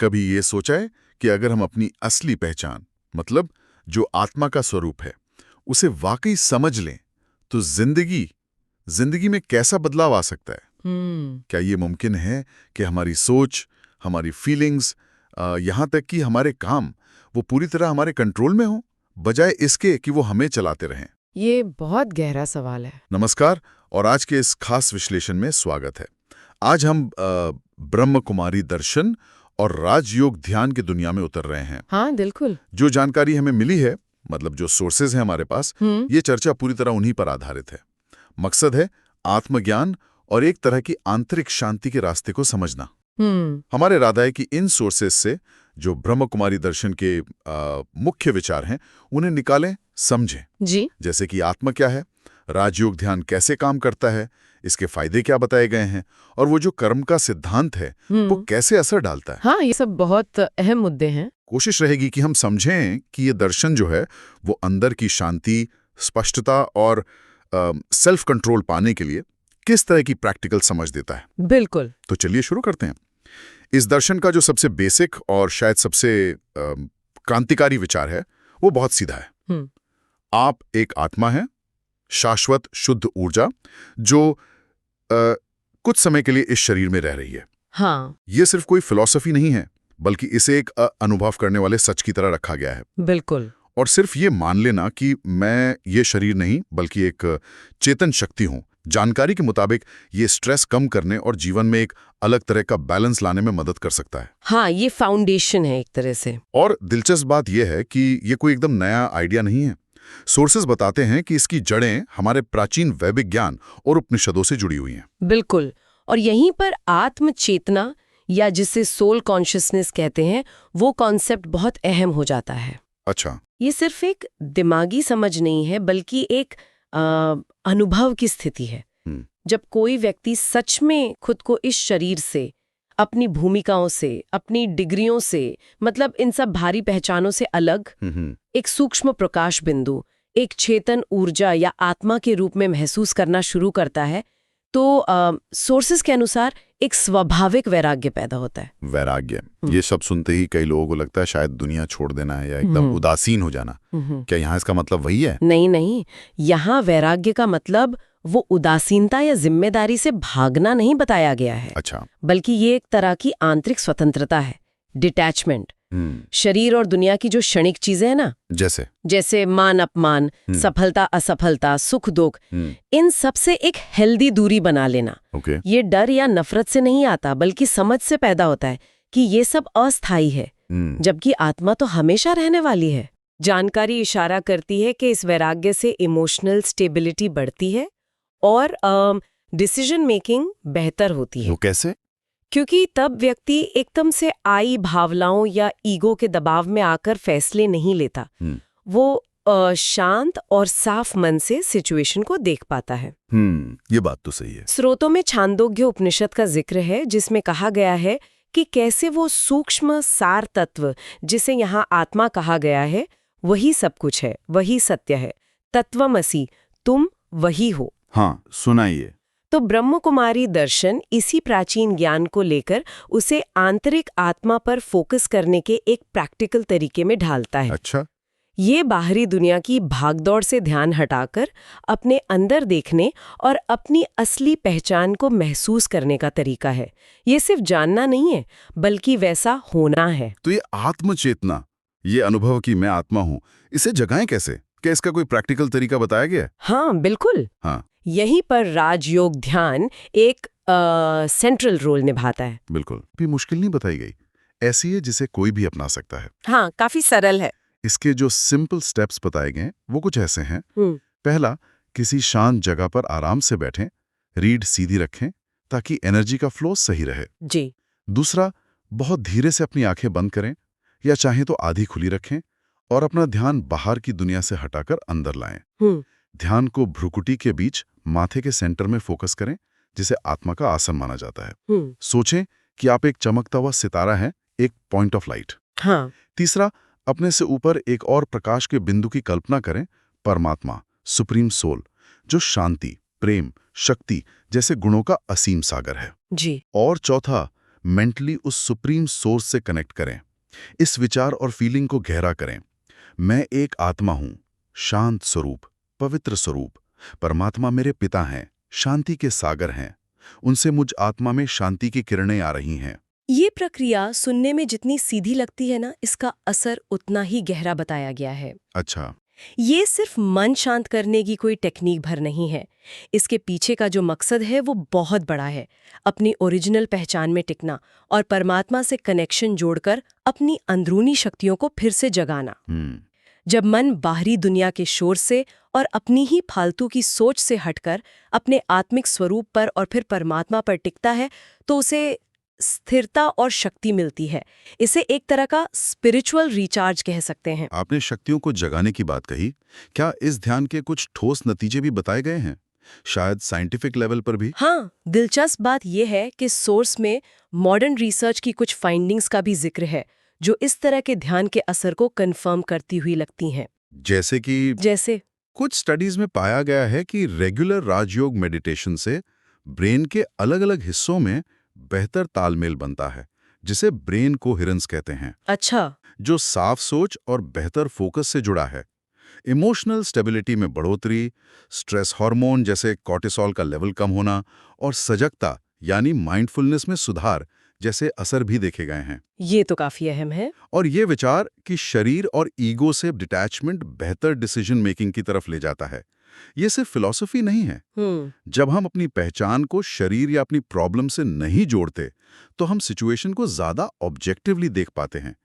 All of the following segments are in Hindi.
कभी ये सोचा है कि अगर हम अपनी असली पहचान, मतलब जो आत्मा का स्वरूप है, उसे वाकई समझ लें तो जिंदगी में कैसा बदलाव आ सकता है? क्या ये मुमकिन है कि हमारी सोच, हमारी फीलिंग्स, यहाँ तक कि हमारे काम, वो पूरी तरह हमारे कंट्रोल में हो, बजाय इसके कि वो हमें चलाते रहें? ये बहुत गहरा सवाल है। नमस्कार, और आज के इस खास विश्लेषण में स्वागत है। आज हम ब्रह्म कुमारी दर्शन और राजयोग ध्यान की दुनिया में उतर रहे हैं। हाँ, बिल्कुल। जो जानकारी हमें मिली है, मतलब जो सोर्सेज हैं हमारे पास, ये चर्चा पूरी तरह उन्हीं पर आधारित है। मकसद है आत्मज्ञान और एक तरह की आंतरिक शांति के रास्ते को समझना। हमारे इरादा है कि इन सोर्सेज से जो ब्रह्म कुमारी दर्शन के मुख्य विचार हैं, उन्हें निकालें, समझें। जी। जैसे कि आत्मा क्या है, राजयोग ध्यान कैसे काम करता है, इसके फायदे क्या बताए गए हैं, और वो जो कर्म का सिद्धांत है वो कैसे असर डालता है। हाँ, ये सब बहुत अहम मुद्दे हैं। कोशिश रहेगी कि हम समझें कि ये दर्शन जो है वो अंदर की शांति, स्पष्टता और सेल्फ कंट्रोल पाने के लिए किस तरह की प्रैक्टिकल समझ देता है। बिल्कुल। तो चलिए शुरू करते हैं। इस दर्शन का जो सबसे बेसिक और शायद सबसे क्रांतिकारी विचार है, वो बहुत सीधा है। आप एक आत्मा है, शाश्वत शुद्ध ऊर्जा, जो कुछ समय के लिए इस शरीर में रह रही है। हाँ, ये सिर्फ कोई फिलॉसफी नहीं है, बल्कि इसे एक अनुभव करने वाले सच की तरह रखा गया है। बिल्कुल। और सिर्फ ये मान लेना कि मैं ये शरीर नहीं बल्कि एक चेतन शक्ति हूं, जानकारी के मुताबिक ये स्ट्रेस कम करने और जीवन में एक अलग तरह का बैलेंस लाने में मदद कर सकता है। हाँ, ये फाउंडेशन है एक तरह से। और दिलचस्प बात यह है कि ये कोई एकदम नया आइडिया नहीं है। सोर्सेज बताते हैं कि इसकी जड़ें हमारे प्राचीन वैदिक ज्ञान और उपनिषदों से जुड़ी हुई हैं। बिल्कुल। और यहीं पर आत्म चेतना या जिसे सोल कॉन्शियसनेस कहते हैं, वो कॉन्सेप्ट बहुत अहम हो जाता है। अच्छा। ये सिर्फ एक दिमागी समझ नहीं है, बल्कि एक अनुभव की स्थिति है। जब कोई व्यक्ति सच में खुद को इस शरीर से, अपनी भूमिकाओं से, अपनी डिग्रियों से, मतलब इन सब भारी पहचानों से अलग एक सूक्ष्म प्रकाश बिंदु, एक चेतन ऊर्जा या आत्मा के रूप में महसूस करना शुरू करता है, तो सोर्सेस के अनुसार एक स्वाभाविक वैराग्य पैदा होता है। वैराग्य, ये शब्द सुनते ही कई लोगों को लगता है शायद दुनिया छोड़ देना है या एकदम उदासीन हो जाना। क्या यहाँ इसका मतलब वही है? नहीं, यहाँ वैराग्य का मतलब वो उदासीनता या जिम्मेदारी से भागना नहीं बताया गया है। अच्छा। बल्कि ये एक तरह की आंतरिक स्वतंत्रता है, डिटैचमेंट। शरीर और दुनिया की जो क्षणिक चीजें हैं ना, जैसे मान अपमान, सफलता असफलता, सुख दुख, इन सब से एक हेल्दी दूरी बना लेना। ये डर या नफरत से नहीं आता, बल्कि समझ से पैदा होता है कि ये सब अस्थायी है, जबकि आत्मा तो हमेशा रहने वाली है। जानकारी इशारा करती है कि इस वैराग्य से इमोशनल स्टेबिलिटी बढ़ती है और डिसीजन मेकिंग बेहतर होती है। वो कैसे? क्योंकि तब व्यक्ति एकदम से आई भावनाओं या ईगो के दबाव में आकर फैसले नहीं लेता। वो शांत और साफ मन से सिचुएशन को देख पाता है। ये बात तो सही है। स्रोतों में छांदोग्य उपनिषद का जिक्र है, जिसमें कहा गया है कि कैसे वो सूक्ष्म सार तत्व, जिसे यहाँ आत्मा कहा गया है, वही सब कुछ है, वही सत्य है। तत्वमसि, तुम वही हो। हाँ, सुनाइए। तो ब्रह्म कुमारी दर्शन इसी प्राचीन ज्ञान को लेकर उसे आंतरिक आत्मा पर फोकस करने के एक प्रैक्टिकल तरीके में ढालता है। अच्छा। ये बाहरी दुनिया की भागदौड़ से ध्यान हटाकर अपने अंदर देखने और अपनी असली पहचान को महसूस करने का तरीका है। ये सिर्फ जानना नहीं है, बल्कि वैसा होना है। तो ये आत्मचेतना, ये अनुभव कि मैं आत्मा हूँ, इसे जगाएं कैसे? क्या इसका कोई प्रैक्टिकल तरीका बताया गया है? हाँ, बिल्कुल। हाँ। यहीं पर राजयोग ध्यान एक सेंट्रल रोल निभाता है। बिल्कुल भी मुश्किल नहीं बताई गई, ऐसी है जिसे कोई भी अपना सकता है। हाँ, काफी सरल है। इसके जो सिंपल स्टेप्स बताए गए वो कुछ ऐसे हैं। पहला, किसी शांत जगह पर आराम से बैठें, रीढ़ सीधी रखें ताकि एनर्जी का फ्लो सही रहे। जी। दूसरा, बहुत धीरे से अपनी आंखें बंद करें या चाहे तो आधी खुली रखें और अपना ध्यान बाहर की दुनिया से हटाकर अंदर लाएं। ध्यान को भ्रुकुटी के बीच माथे के सेंटर में फोकस करें, जिसे आत्मा का आसन माना जाता है। सोचें कि आप एक चमकता हुआ सितारा हैं, एक पॉइंट ऑफ लाइट। हाँ। तीसरा, अपने से ऊपर एक और प्रकाश के बिंदु की कल्पना करें, परमात्मा, सुप्रीम सोल, जो शांति, प्रेम, शक्ति जैसे गुणों का असीम सागर है। जी। और चौथा, मेंटली उस सुप्रीम सोर्स से कनेक्ट करें। इस विचार और फीलिंग को गहरा करें। मैं एक आत्मा हूं, शांत स्वरूप, पवित्र स्वरूप। परमात्मा मेरे पिता हैं, शांति के सागर हैं। उनसे मुझ आत्मा में शांति की किरणें आ रही हैं। ये प्रक्रिया सुनने में जितनी सीधी लगती है ना, इसका असर उतना ही गहरा बताया गया है। अच्छा। ये सिर्फ मन शांत करने की कोई टेक्निक भर नहीं है। इसके पीछे का जो मकसद है वो बहुत बड़ा है। अपनी ओरिजिनल पहचान में टिकना और परमात्मा से कनेक्शन जोड़कर अपनी अंदरूनी शक्तियों को फिर से जगाना। जब मन बाहरी दुनिया के शोर से और अपनी ही फालतू की सोच से हटकर अपने आत्मिक स्वरूप पर और फिर परमात्मा पर टिकता है तो उसे स्थिरता और शक्ति मिलती है। इसे एक तरह का स्पिरिचुअल रिचार्ज कह सकते हैं। आपने शक्तियों को जगाने की बात कही। क्या इस ध्यान के कुछ ठोस नतीजे भी बताए गए हैं, शायद साइंटिफिक लेवल पर भी? हाँ, दिलचस्प बात यह है कि सोर्स में मॉडर्न रिसर्च की कुछ फाइंडिंग्स का भी जिक्र है जो इस तरह के ध्यान के असर को कंफर्म करती हुई लगती हैं। जैसे कुछ स्टडीज में पाया गया है कि रेगुलर राजयोग मेडिटेशन से ब्रेन के अलग-अलग हिस्सों में बेहतर तालमेल बनता है, जिसे ब्रेन कोहेरेंस कहते हैं। अच्छा, जो साफ सोच और बेहतर फोकस से जुड़ा है। इमोशनल स्टेबिलिटी में बढ़ोतरी, स्ट्रेस हार्मोन जैसे कॉर्टिसोल का लेवल कम होना और सजगता यानी माइंडफुलनेस में सुधार जैसे असर भी देखे गए हैं। ये तो काफी अहम है। और ये विचार कि शरीर और ईगो से डिटैचमेंट बेहतर डिसीजन मेकिंग की तरफ ले जाता है। ये सिर्फ फिलॉसफी नहीं है। जब हम अपनी पहचान को शरीर या अपनी प्रॉब्लम से नहीं जोड़ते तो हम सिचुएशन को ज्यादा ऑब्जेक्टिवली देख पाते हैं।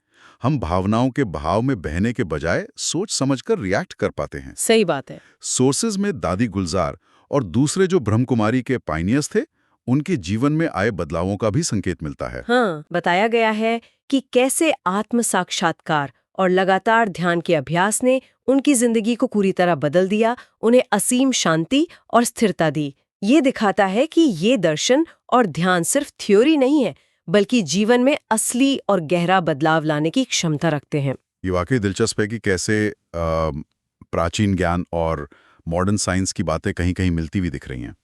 हम भावनाओं के बहाव में बहने के बजाय सोच समझकर रिएक्ट कर पाते हैं। सही बात है। सोर्सेज में दादी गुलजार और दूसरे जो ब्रह्मकुमारी के पायनियर्स थे, उनके जीवन में आए बदलावों का भी संकेत मिलता है। हाँ, बताया गया है कि कैसे आत्म साक्षात्कार और लगातार ध्यान के अभ्यास ने उनकी जिंदगी को पूरी तरह बदल दिया, उन्हें असीम शांति और स्थिरता दी। ये दिखाता है कि ये दर्शन और ध्यान सिर्फ थ्योरी नहीं है, बल्कि जीवन में असली और गहरा बदलाव लाने की क्षमता रखते हैं। ये वाकई दिलचस्प है कि कैसे प्राचीन ज्ञान और मॉडर्न साइंस की बातें कहीं-कहीं मिलती हुई दिख रही हैं।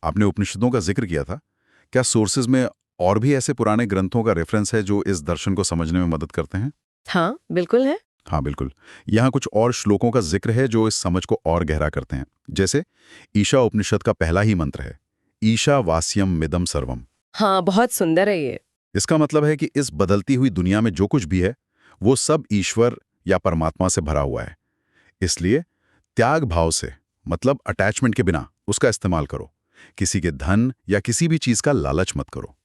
आपने उपनिषदों का जिक्र किया था। क्या सोर्सेज में और भी ऐसे पुराने ग्रंथों का रेफरेंस है जो इस दर्शन को समझने में मदद करते हैं? हाँ, बिल्कुल है। हाँ, बिल्कुल। यहाँ कुछ और श्लोकों का जिक्र है जो इस समझ को और गहरा करते हैं। जैसे ईशा उपनिषद का पहला ही मंत्र है, ईशा वास्यम मिदम सर्वम। हाँ, बहुत सुंदर है ये। इसका मतलब है कि इस बदलती हुई दुनिया में जो कुछ भी है वो सब ईश्वर या परमात्मा से भरा हुआ है। इसलिए त्याग भाव से, मतलब अटैचमेंट के बिना उसका इस्तेमाल करो। किसी के धन या किसी भी चीज का लालच मत करो।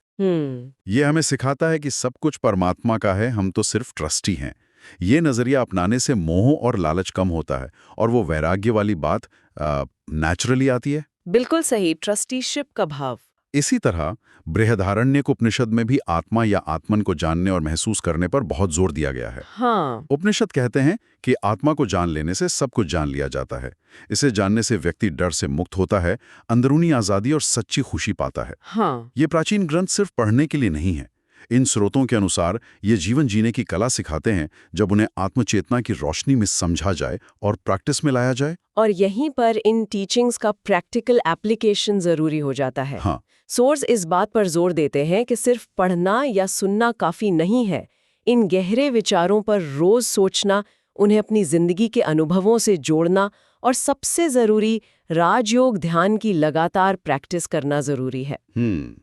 ये हमें सिखाता है कि सब कुछ परमात्मा का है, हम तो सिर्फ ट्रस्टी हैं। ये नजरिया अपनाने से मोह और लालच कम होता है और वो वैराग्य वाली बात नेचुरली आती है। बिल्कुल सही, ट्रस्टीशिप का भाव। इसी तरह बृहदारण्यक उपनिषद में भी आत्मा या आत्मन को जानने और महसूस करने पर बहुत जोर दिया गया है। हाँ। उपनिषद कहते हैं कि आत्मा को जान लेने से सब कुछ जान लिया जाता है। इसे जानने से व्यक्ति डर से मुक्त होता है, अंदरूनी आजादी और सच्ची खुशी पाता है। हाँ। ये प्राचीन ग्रंथ सिर्फ पढ़ने के लिए नहीं है। इन स्रोतों के अनुसार ये जीवन जीने की कला सिखाते हैं, जब उन्हें आत्मचेतना की रोशनी में समझा जाए और प्रैक्टिस में लाया जाए। और यहीं पर इन टीचिंग्स का प्रैक्टिकल एप्लीकेशन जरूरी हो जाता है। हाँ। सोर्स इस बात पर जोर देते हैं कि सिर्फ पढ़ना या सुनना काफी नहीं है। इन गहरे विचारों पर रोज सोचना, उन्हें अपनी जिंदगी के अनुभवों से जोड़ना और सबसे जरूरी राजयोग ध्यान की लगातार प्रैक्टिस करना जरूरी है।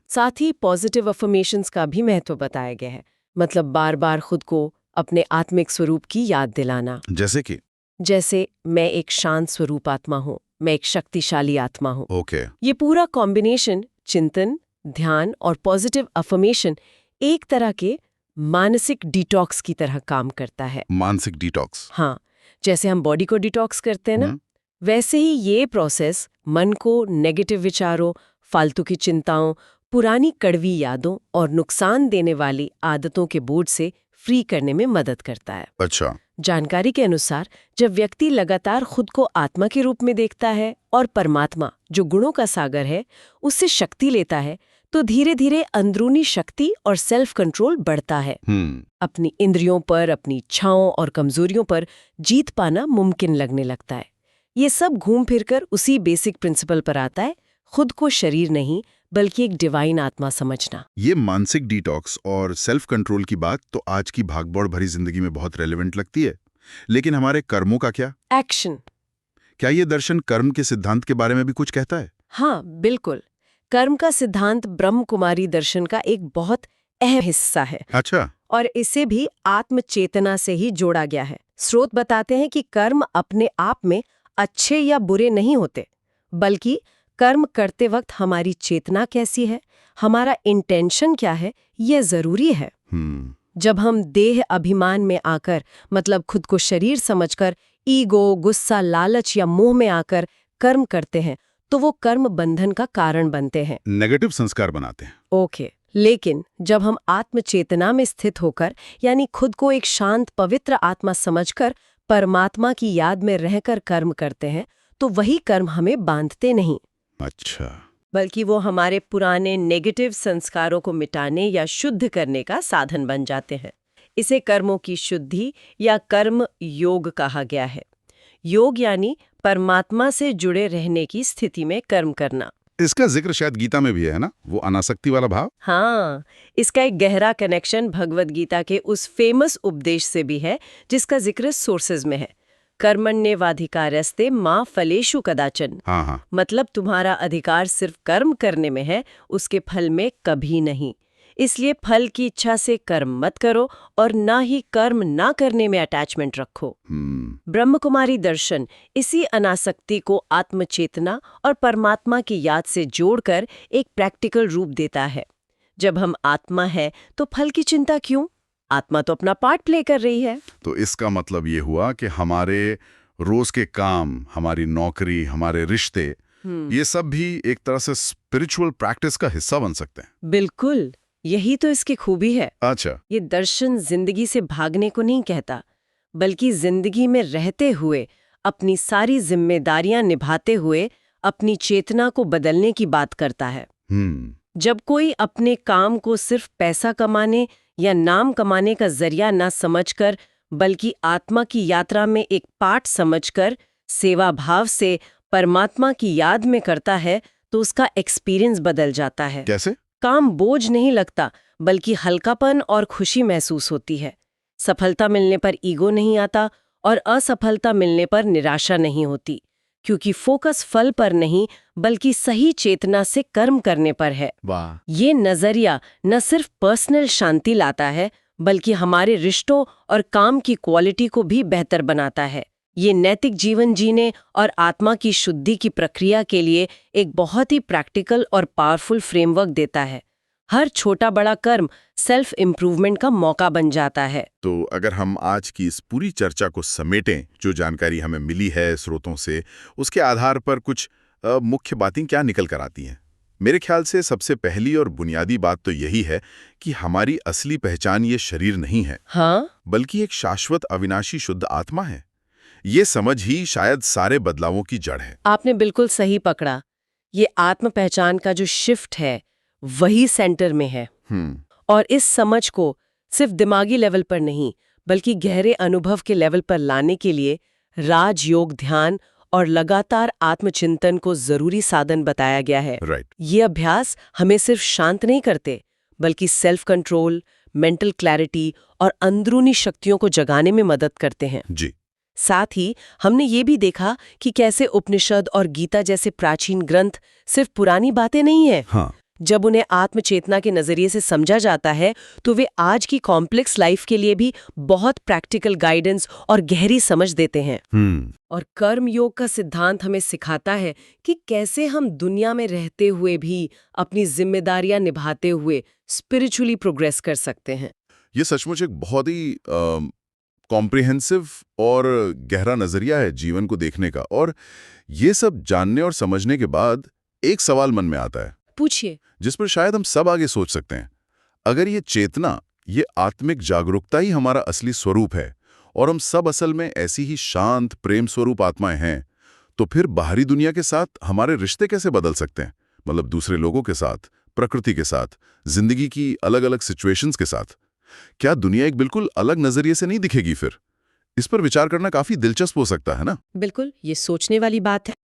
साथ ही पॉजिटिव अफर्मेशंस का भी महत्व बताया गया है, मतलब बार बार खुद को अपने आत्मिक स्वरूप की याद दिलाना। जैसे मैं एक शांत स्वरूप आत्मा हूँ, मैं एक शक्तिशाली आत्मा हूँ। ओके। ये पूरा कॉम्बिनेशन चिंतन, ध्यान और पॉजिटिव अफर्मेशन एक तरह के मानसिक डिटॉक्स की तरह काम करता है। मानसिक डिटॉक्स? हाँ, जैसे हम बॉडी को डिटॉक्स करते हैं ना, वैसे ही ये प्रोसेस मन को नेगेटिव विचारों, फालतू की चिंताओं, पुरानी कड़वी यादों और नुकसान देने वाली आदतों के बोझ से फ्री करने में मदद करता है। अच्छा। जानकारी के अनुसार जब व्यक्ति लगातार खुद को आत्मा के रूप में देखता है और परमात्मा, जो गुणों का सागर है, उससे शक्ति लेता है, तो धीरे धीरे अंदरूनी शक्ति और सेल्फ कंट्रोल बढ़ता है। अपनी इंद्रियों पर, अपनी इच्छाओं और कमजोरियों पर जीत पाना मुमकिन लगने लगता है। ये सब घूम फिरकर उसी बेसिक प्रिंसिपल पर आता है, खुद को शरीर नहीं बल्कि एक डिवाइन आत्मा समझना। ये मानसिक डिटॉक्स और सेल्फ कंट्रोल की बात तो आज की भागदौड़ भरी जिंदगी में बहुत रेलेवेंट लगती है, लेकिन हमारे कर्मों का क्या? एक्शन। क्या ये दर्शन कर्म के सिद्धांत के बारे में भी कुछ कहता है? हाँ, बिल्कुल। कर्म का सिद्धांत ब्रह्म कुमारी दर्शन का एक बहुत अहम हिस्सा है। अच्छा। और इसे भी आत्मचेतना से ही जोड़ा गया है। स्रोत बताते हैं कि कर्म अपने आप में अच्छे या बुरे नहीं होते, बल्कि कर्म करते वक्त हमारी चेतना कैसी है, हमारा इंटेंशन क्या है, ये जरूरी है। जब हम देह अभिमान में आकर, मतलब खुद को शरीर समझकर, ईगो, गुस्सा, लालच या मोह में आकर कर्म करते हैं, तो वो कर्म बंधन का कारण बनते हैं, नेगेटिव संस्कार बनाते हैं। ओके। लेकिन जब हम आत्मचेतना में स्थित होकर, यानी खुद को एक शांत पवित्र आत्मा समझकर परमात्मा की याद में रहकर कर्म करते हैं, तो वही कर्म हमें बांधते नहीं। अच्छा। बल्कि वो हमारे पुराने नेगेटिव संस्कारों को मिटाने या शुद्ध करने का साधन बन जाते हैं। इसे कर्मों की शुद्धि या कर्म योग कहा गया है। योग यानी परमात्मा से जुड़े रहने की स्थिति में कर्म करना। इसका जिक्र शायद गीता में भी है ना, वो अनासक्ति वाला भाव? हाँ, इसका एक गहरा कनेक्शन भगवद गीता के उस फेमस उपदेश से भी है जिसका जिक्र सोर्सेज में है। कर्मण्येवाधिकारस्ते मा फलेषु कदाचन। हाँ। मतलब तुम्हारा अधिकार सिर्फ कर्म करने में है, उसके फल में कभी नहीं। इसलिए फल की इच्छा से कर्म मत करो और ना ही कर्म ना करने में अटैचमेंट रखो। ब्रह्म कुमारी दर्शन इसी अनासक्ति को आत्मचेतना और परमात्मा की याद से जोड़कर एक प्रैक्टिकल रूप देता है। जब हम आत्मा है तो फल की चिंता क्यों? आत्मा तो अपना पार्ट प्ले कर रही है। तो इसका मतलब ये हुआ कि हमारे रोज के काम, हमारी नौकरी, हमारे रिश्ते, ये सब भी एक तरह से स्पिरिचुअल प्रैक्टिस का हिस्सा बन सकते हैं। बिल्कुल, यही तो इसकी खूबी है। अच्छा। ये दर्शन जिंदगी से भागने को नहीं कहता, बल्कि जिंदगी में रहते हुए, अपनी सारी जिम्मेदारियां निभाते हुए अपनी चेतना को बदलने की बात करता है। जब कोई अपने काम को सिर्फ पैसा कमाने या नाम कमाने का जरिया ना समझकर, बल्कि आत्मा की यात्रा में एक पार्ट समझकर सेवा भाव से परमात्मा की याद में करता है, तो उसका एक्सपीरियंस बदल जाता है। कैसे? काम बोझ नहीं लगता, बल्कि हल्कापन और खुशी महसूस होती है। सफलता मिलने पर ईगो नहीं आता और असफलता मिलने पर निराशा नहीं होती, क्योंकि फोकस फल पर नहीं बल्कि सही चेतना से कर्म करने पर है। वाह। ये नजरिया न सिर्फ पर्सनल शांति लाता है, बल्कि हमारे रिश्तों और काम की क्वालिटी को भी बेहतर बनाता है। ये नैतिक जीवन जीने और आत्मा की शुद्धि की प्रक्रिया के लिए एक बहुत ही प्रैक्टिकल और पावरफुल फ्रेमवर्क देता है। हर छोटा बड़ा कर्म सेल्फ इम्प्रूवमेंट का मौका बन जाता है। तो अगर हम आज की इस पूरी चर्चा को समेटें, जो जानकारी हमें मिली है स्रोतों से, उसके आधार पर कुछ मुख्य बातें क्या निकल कर आती हैं? मेरे ख्याल से सबसे पहली और बुनियादी बात तो यही है कि हमारी असली पहचान ये शरीर नहीं है, हाँ, बल्कि एक शाश्वत अविनाशी शुद्ध आत्मा है। ये समझ ही शायद सारे बदलावों की जड़ है। आपने बिल्कुल सही पकड़ा। ये आत्म पहचान का जो शिफ्ट है, वही सेंटर में है। और इस समझ को सिर्फ दिमागी लेवल पर नहीं, बल्कि गहरे अनुभव के लेवल पर लाने के लिए राजयोग, ध्यान और लगातार आत्मचिंतन को जरूरी साधन बताया गया है। ये अभ्यास हमें सिर्फ शांत नहीं करते, बल्कि सेल्फ कंट्रोल, मेंटल क्लैरिटी और अंदरूनी शक्तियों को जगाने में मदद करते हैं। जी। साथ ही हमने ये भी देखा कि कैसे उपनिषद और गीता जैसे प्राचीन ग्रंथ सिर्फ पुरानी बातें नहीं है। हाँ। जब उन्हें आत्मचेतना के नजरिए से समझा जाता है, तो वे आज की कॉम्प्लेक्स लाइफ के लिए भी बहुत प्रैक्टिकल गाइडेंस और गहरी समझ देते हैं। और कर्म योग का सिद्धांत हमें सिखाता है कि कैसे हम दुनिया में रहते हुए भी अपनी जिम्मेदारियां निभाते हुए स्पिरिचुअली प्रोग्रेस कर सकते हैं। ये सचमुच एक बहुत ही कॉम्प्रिहेंसिव और गहरा नजरिया है जीवन को देखने का। और ये सब जानने और समझने के बाद एक सवाल मन में आता है, पूछिए, जिस पर शायद हम सब आगे सोच सकते हैं। अगर ये चेतना, ये आत्मिक जागरूकता ही हमारा असली स्वरूप है और हम सब असल में ऐसी ही शांत प्रेम स्वरूप आत्माएं हैं, तो फिर बाहरी दुनिया के साथ हमारे रिश्ते कैसे बदल सकते हैं? मतलब दूसरे लोगों के साथ, प्रकृति के साथ, जिंदगी की अलग अलग सिचुएशंस के साथ। क्या दुनिया एक बिल्कुल अलग नजरिए से नहीं दिखेगी फिर? इस पर विचार करना काफी दिलचस्प हो सकता है ना? बिल्कुल, ये सोचने वाली बात है।